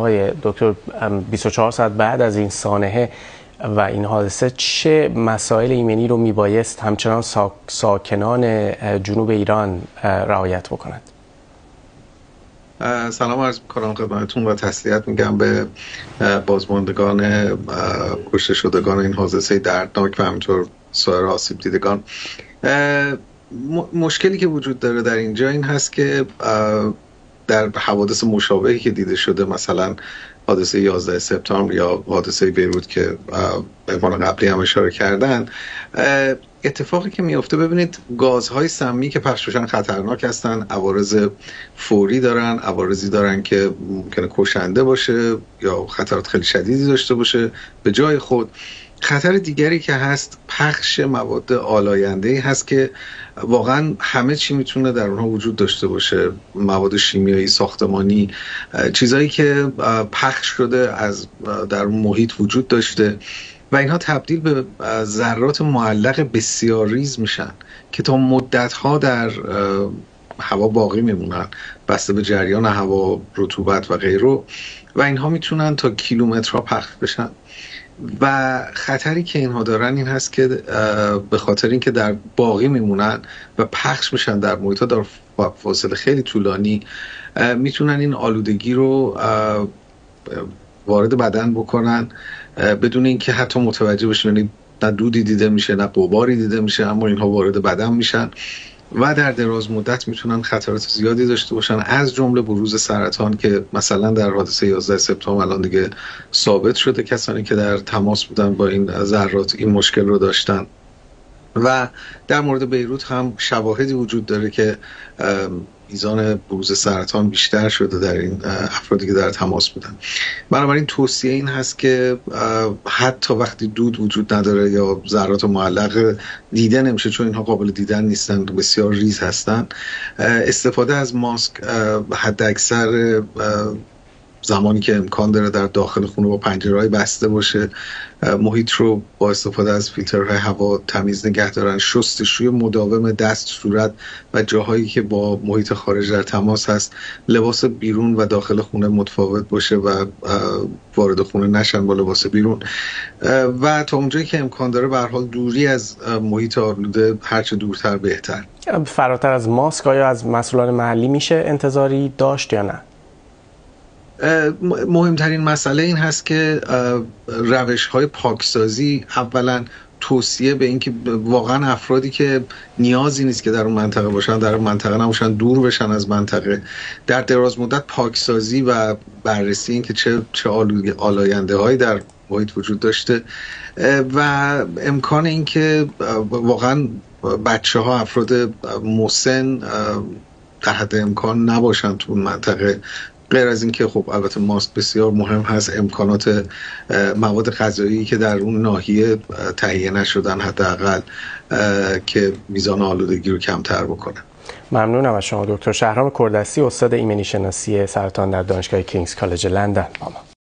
آقای دکتر 24 ساعت بعد از این سانحه و این حادثه چه مسائل ایمنی رو میبایست همچنان ساکنان جنوب ایران رعایت بکنند؟ سلام عرض می‌کنم خدمتتون و تسلیت میگم به بازماندگان کشته شدگان این حادثه دردناک و همینطور سایر آسیب دیدگان. مشکلی که وجود داره در اینجا این هست که در حوادث مشابهی که دیده شده، مثلا حادثه 11 سپتامبر یا حادثه بیروت که مهمان قبلی هم اشاره کردن، اتفاقی که میفته، ببینید گازهای سمی که پخش میشن خطرناک هستن، عوارض فوری دارن، عوارضی دارن که ممکنه کشنده باشه یا خطرات خیلی شدیدی داشته باشه به جای خود. خطر دیگری که هست پخش مواد آلاینده‌ای هست که واقعا همه چی میتونه در اونها وجود داشته باشه، مواد شیمیایی، ساختمانی، چیزایی که پخش شده از در اون محیط وجود داشته و اینها تبدیل به ذرات معلق بسیار ریز میشن که تا مدت‌ها در هوا باقی میمونن بسته به جریان هوا، رطوبت و غیره، و اینها میتونن تا کیلومترها پخش بشن. و خطری که اینها دارن این هست که به خاطر اینکه در باقی میمونن و پخش میشن در محیط ها در فاصله خیلی طولانی، میتونن این آلودگی رو وارد بدن بکنن بدون اینکه حتی متوجه بشن. یعنی نه دودی دیده میشه نه غباری دیده میشه، اما اینها وارد بدن میشن و در دراز مدت میتونن خطرات زیادی داشته باشن، از جمله بروز سرطان که مثلا در حادثه 11 سپتامبر الان دیگه ثابت شده کسانی که در تماس بودن با این ذرات این مشکل رو داشتن. و در مورد بیروت هم شواهدی وجود داره که میزان بروز سرطان بیشتر شده در این افرادی که در تماس بودن. بنابراین توصیه این هست که حتی وقتی دود وجود نداره یا ذرات معلق دیده نمیشه، چون اینها قابل دیدن نیستن، بسیار ریز هستن، استفاده از ماسک حد اکثر زمانی که امکان داره در داخل خونه با پنجره‌های بسته باشه، محیط رو با استفاده از فیلترهای هوا تمیز نگه دارن، شستشوی مداوم دست، صورت و جاهایی که با محیط خارج در تماس هست، لباس بیرون و داخل خونه متفاوت باشه و وارد خونه نشن با لباس بیرون، و تا اونجایی که امکان داره به هر حال دوری از محیط آلوده هرچه دورتر بهتر. فراتر از ماسک آیا از مسئولان محلی میشه انتظاری داشت یا نه؟ مهمترین مسئله این هست که روش‌های پاکسازی، اولا توصیه به این که واقعا افرادی که نیازی نیست که در اون منطقه باشن در اون منطقه نباشن، دور بشن از منطقه. در دراز مدت پاکسازی و بررسی این که چه آلاینده هایی در محیط وجود داشته و امکان این که واقعا بچه ها، افراد مسن در حد امکان نباشن تو اون منطقه. غیر از این که خب البته ماسک بسیار مهم هست، امکانات مواد غذایی که در اون ناحیه تهیه نشدن حداقل که میزان آلودگی رو کمتر بکنه. ممنونم از شما دکتر شهرام کردستی، استاد ایمنی شناسی سرطان در دانشگاه کینگز کالج لندن.